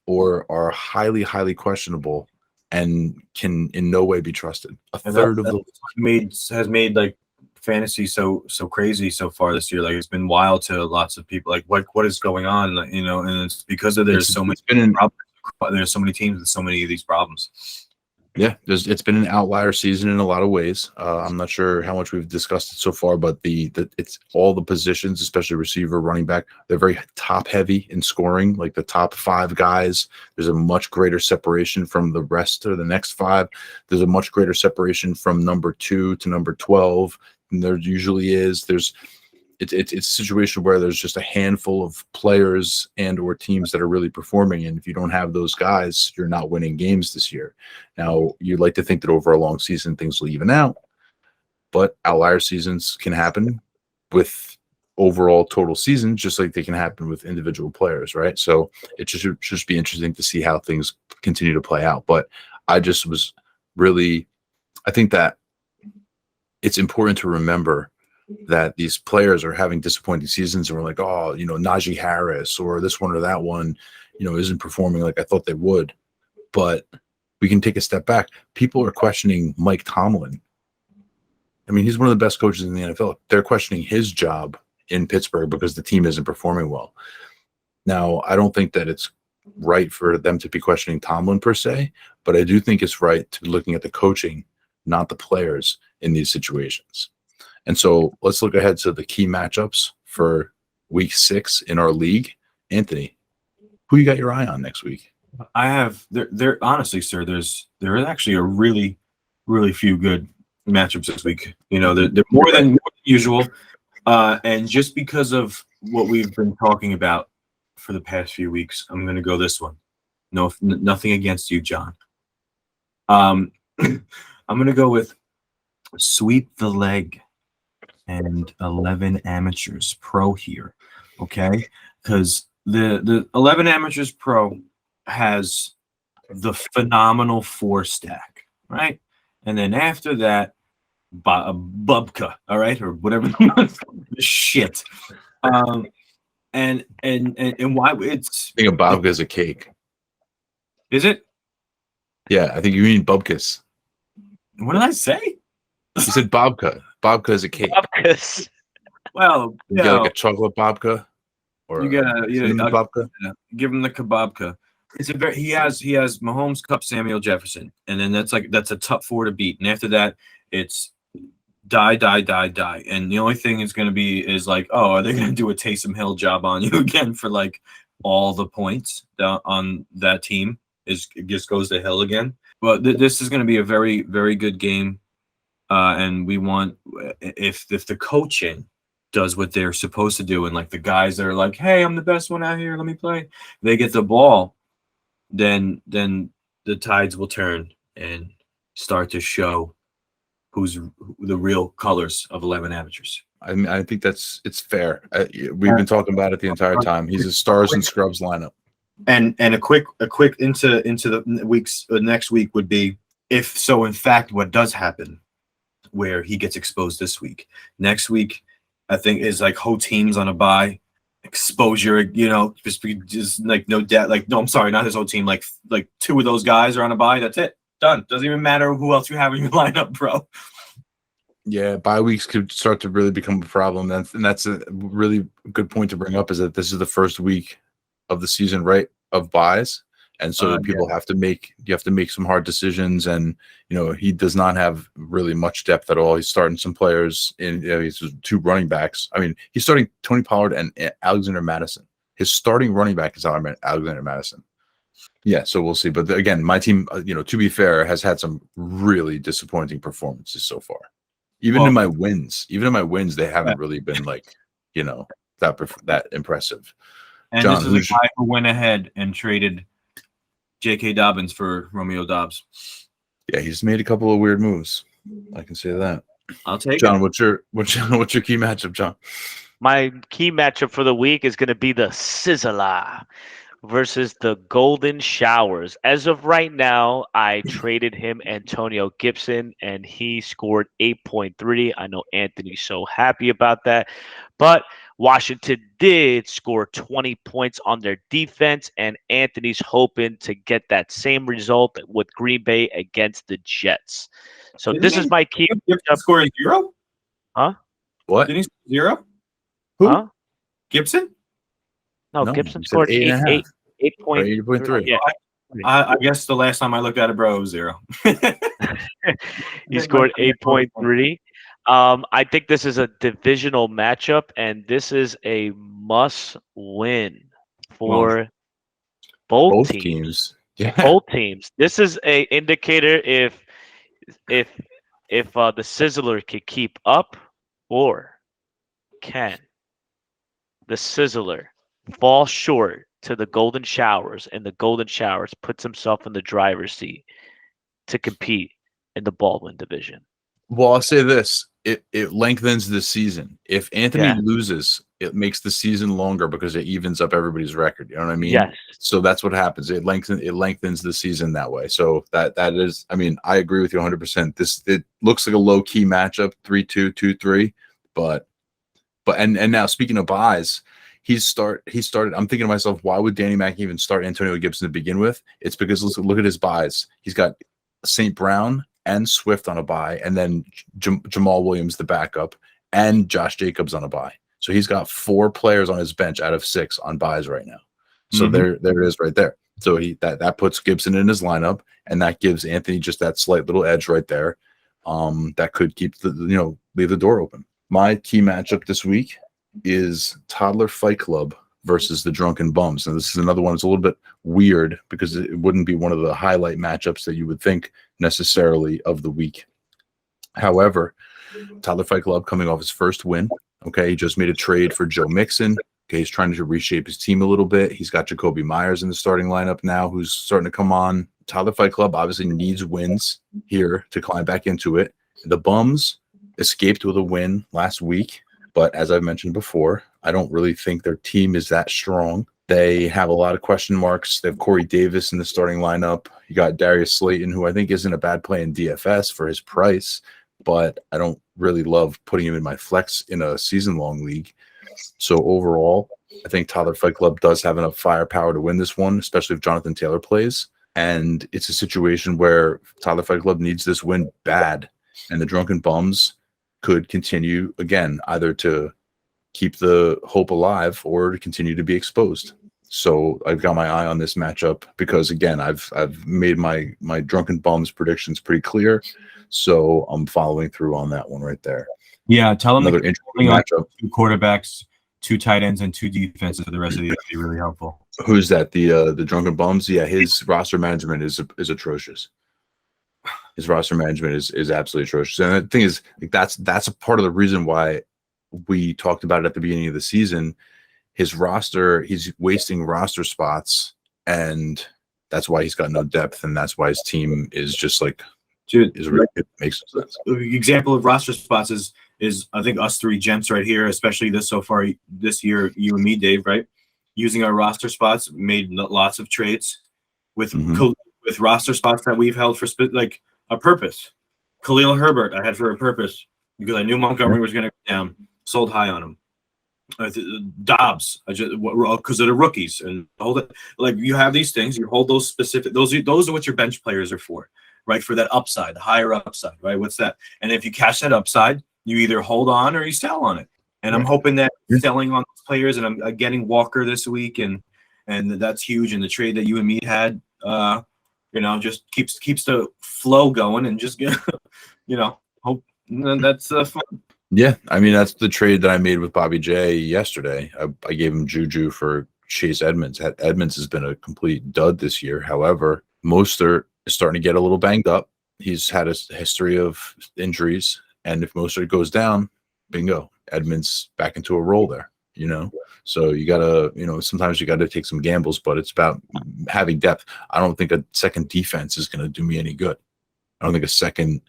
or are highly, highly questionable and can in no way be trusted. A third of the has made like fantasy so crazy so far this year. Like it's been wild to lots of people. Like what is going on? And it's because of there's so many teams with so many of these problems. Yeah, it's been an outlier season in a lot of ways. I'm not sure how much we've discussed it so far, but it's all the positions, especially receiver, running back, they're very top heavy in scoring. Like the top 5 guys, there's a much greater separation from the rest of the next 5. There's a much greater separation from number 2 to number 12 than there usually is. It's a situation where there's just a handful of players and or teams that are really performing. And if you don't have those guys, you're not winning games this year. Now, you'd like to think that over a long season, things will even out. But outlier seasons can happen with overall total seasons, just like they can happen with individual players, right? So it should just be interesting to see how things continue to play out. But I think that it's important to remember that these players are having disappointing seasons and we're like, oh, Najee Harris or this one or that one, isn't performing like I thought they would. But we can take a step back. People are questioning Mike Tomlin. I mean, he's one of the best coaches in the NFL. They're questioning his job in Pittsburgh because the team isn't performing well. Now, I don't think that it's right for them to be questioning Tomlin per se, but I do think it's right to be looking at the coaching, not the players in these situations. And so let's look ahead to the key matchups for week 6 in our league. Anthony, who you got your eye on next week? I have there honestly, sir, there is actually a really, really few good matchups this week. They're more than usual. And just because of what we've been talking about for the past few weeks, I'm going to go this one. No, nothing against you, John. I'm going to go with Sweep the Leg and 11 Amateurs Pro here, okay? Because the 11 Amateurs Pro has the phenomenal 4 stack, right? And then after that, Bubka, all right, or whatever shit. And why it's I think a Bubka is a cake. Is it? Yeah, I think you mean Bubkas. What did I say? You said babka. Babka is a cake. Babkas. Well, you get like a chocolate babka, or you gotta babka. Give him the kebabka. It's he has Mahomes, Cup, Samuel Jefferson, and then that's a tough 4 to beat. And after that, it's die. And the only thing it's going to be is like, oh, are they going to do a Taysom Hill job on you again for like all the points on that team? It just goes to hell again. But this is going to be a very, very good game. And we want if the coaching does what they're supposed to do, and like the guys that are like, hey, I'm the best one out here, let me play, they get the ball, then the tides will turn and start to show who's the real colors of 11 Amateurs. I mean, I think it's fair. We've been talking about it the entire time. He's a stars and scrubs lineup. And a quick into the weeks next week would be if so. In fact, what does happen, where he gets exposed this week. Next week, I think is like whole teams on a bye. exposure, just like no debt. Like, no, I'm sorry, not his whole team. Like two of those guys are on a bye. That's it. Done. Doesn't even matter who else you have in your lineup, bro. Yeah, bye weeks could start to really become a problem. That's a really good point to bring up, is that this is the first week of the season, right, of buys. And so people have to make some hard decisions, and he does not have really much depth at all. He's starting some players he's 2 running backs. I mean, he's starting Tony Pollard and Alexander Madison. His starting running back is Alexander Madison. Yeah, so we'll see. But again, my team, to be fair, has had some really disappointing performances so far. Even in my wins, they haven't really been that impressive. And John, this is a guy who went ahead and traded J.K. Dobbins for Romeo Dobbs. Yeah, he's made a couple of weird moves. I can say that. I'll take John, it. what's your key matchup, John? My key matchup for the week is going to be the Sizzler versus the Golden Showers. As of right now, I traded him Antonio Gibson, and he scored 8.3. I know Anthony's so happy about that. But Washington did score 20 points on their defense, and Anthony's hoping to get that same result with Green Bay against the Jets. So this is my key. Gibson scored 0? Huh? What? Did he score 0? Who? Huh? Gibson? No, Gibson scored 8.3. Yeah. I guess the last time I looked at it, bro, it was 0. He scored 8.3. I think this is a divisional matchup, and this is a must-win for both teams. Yeah. Both teams. This is a indicator if the Sizzler can keep up, or can the Sizzler fall short to the Golden Showers, and the Golden Showers puts himself in the driver's seat to compete in the Baldwin division. Well, I'll say this. It lengthens the season. If Anthony loses, it makes the season longer because it evens up everybody's record. You know what I mean? Yes. So that's what happens. It lengthens the season that way. So that is, I mean, I agree with you 100%. It looks like a low key matchup, 3-2, 2-3, but now speaking of buys, he started. I'm thinking to myself, why would Danny Mac even start Antonio Gibson to begin with? It's because look at his buys. He's got St. Brown and Swift on a bye, and then Jamal Williams, the backup, and Josh Jacobs on a bye. So he's got 4 players on his bench out of 6 on buys right now. So there it is right there. So that puts Gibson in his lineup, and that gives Anthony just that slight little edge right there. That could keep leave the door open. My key matchup this week is Toddler Fight Club versus the Drunken Bums. Now, this is another one that's a little bit weird because it wouldn't be one of the highlight matchups that you would think necessarily of the week. However, Toddler Fight Club coming off his first win. Okay, he just made a trade for Joe Mixon. Okay, he's trying to reshape his team a little bit. He's got Jacoby Myers in the starting lineup now, who's starting to come on. Toddler Fight Club obviously needs wins here to climb back into it. The Bums escaped with a win last week, but as I've mentioned before, I don't really think their team is that strong. They have a lot of question marks. They have Corey Davis in the starting lineup. You got Darius Slayton, who I think isn't a bad play in DFS for his price, but I don't really love putting him in my flex in a season-long league. So overall, I think Toddler Fight Club does have enough firepower to win this one, especially if Jonathan Taylor plays. And it's a situation where Toddler Fight Club needs this win bad, and the Drunken Bums could continue, again, either to keep the hope alive or to continue to be exposed. So I've got my eye on this matchup because, again, I've made my Drunken Bums predictions pretty clear. So I'm following through on that one right there. Yeah, tell them another interesting matchup. 2 quarterbacks, 2 tight ends, and 2 defenses for the rest of the year would be really helpful. Who's that? The Drunken Bums? Yeah, his roster management is atrocious. His roster management is absolutely atrocious. And the thing is, like, that's a part of the reason why we talked about it at the beginning of the season. His roster, he's wasting roster spots, and that's why he's got no depth, and that's why his team is just like, dude, it makes no sense. The example of roster spots is I think us 3 gents right here, especially this year, you and me, Dave, right? Using our roster spots, made lots of trades with with roster spots that we've held for like a purpose. Khalil Herbert, I had for a purpose because I knew Montgomery was going to go down. Sold high on him. Dobbs, because of the rookies and hold it. Like you have these things, you hold those specific. Those are what your bench players are for, right? For that upside, the higher upside, right? What's that? And if you catch that upside, you either hold on or you sell on it. And I'm hoping that selling on those players, and I'm getting Walker this week, and that's huge. And the trade that you and me had, just keeps the flow going, and just hope that's fun. Yeah, I mean, that's the trade that I made with Bobby J yesterday. I gave him Juju for Chase Edmonds. Edmonds has been a complete dud this year. However, Mostert is starting to get a little banged up. He's had a history of injuries, and if Mostert goes down, bingo, Edmonds back into a role there, So you got to, sometimes you got to take some gambles, but it's about having depth. I don't think a second defense is going to do me any good. I don't think a second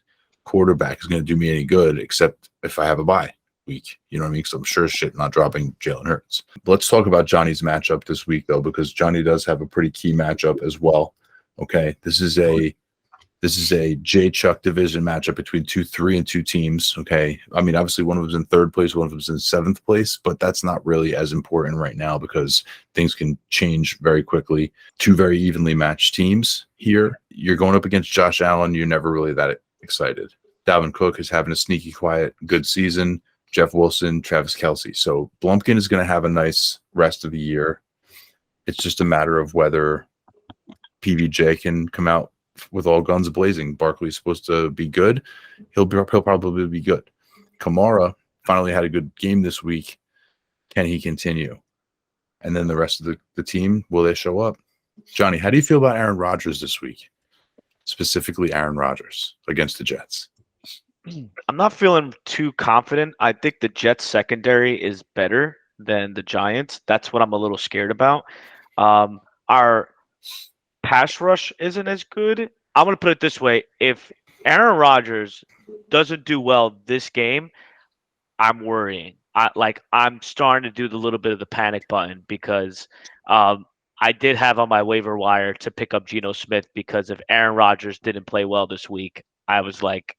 quarterback is going to do me any good, except if I have a bye week. You know what I mean? Because I'm sure shit not dropping Jalen Hurts. Let's talk about Johnny's matchup this week, though, because Johnny does have a pretty key matchup as well. Okay, this is a J Chuck division matchup between 3 and 2 teams. Okay, I mean, obviously one of them's in 3rd place, one of them's in 7th place, but that's not really as important right now because things can change very quickly. 2 very evenly matched teams here. You're going up against Josh Allen. You're never really that excited. Dalvin Cook is having a sneaky quiet good season. Jeff Wilson, Travis Kelce. So Blumpkin is going to have a nice rest of the year. It's just a matter of whether PVJ can come out with all guns blazing. Barkley's supposed to be good. He'll probably be good. Kamara finally had a good game this week. Can he continue? And then the rest of the team, will they show up? Johnny, how do you feel about Aaron Rodgers this week? Specifically Aaron Rodgers against the Jets. I'm not feeling too confident. I think the Jets secondary is better than the Giants. That's what I'm a little scared about. Our pass rush isn't as good. I'm going to put it this way. If Aaron Rodgers doesn't do well this game, I'm worrying. I'm starting to do the little bit of the panic button because I did have on my waiver wire to pick up Geno Smith because if Aaron Rodgers didn't play well this week, I was like,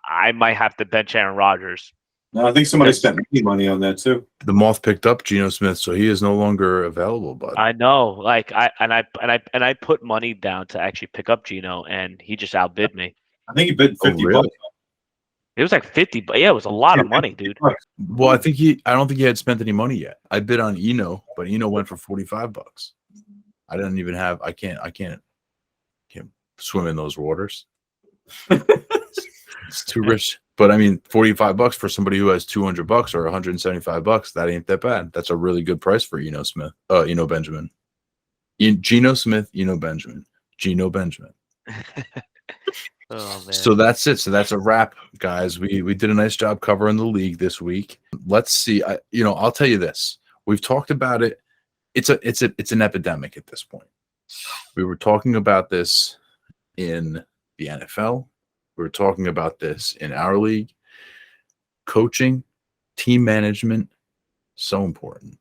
I might have to bench Aaron Rodgers. No, I think somebody spent money on that too. The Moth picked up Geno Smith, so he is no longer available. Bud. I know, I put money down to actually pick up Geno, and he just outbid me. I think he bid $50. Really? It was like 50, but yeah, it was a lot of money, dude. Well, I don't think he had spent any money yet. I bid on Eno, but Eno went for $45. I didn't even have. I can't swim in those waters. It's too rich. But I mean, $45 for somebody who has $200 or $175, that ain't that bad. That's a really good price for Eno Benjamin. Geno Smith, Eno Benjamin. Geno Benjamin. Oh, man. So that's it. So that's a wrap, guys. We did a nice job covering the league this week. Let's see. I'll tell you this. We've talked about it. It's an epidemic at this point. We were talking about this in the NFL. We were talking about this in our league. Coaching, team management, so important.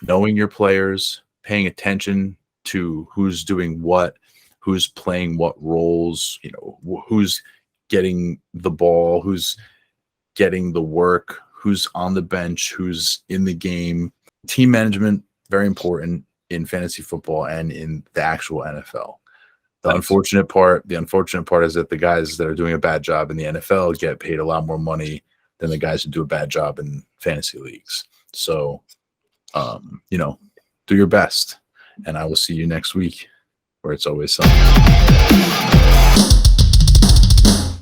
Knowing your players, paying attention to who's doing what, who's playing what roles, who's getting the ball, who's getting the work, who's on the bench, who's in the game. Team management, very important in fantasy football and in the actual NFL. The unfortunate part is that the guys that are doing a bad job in the NFL get paid a lot more money than the guys who do a bad job in fantasy leagues. So, do your best, and I will see you next week where it's always something.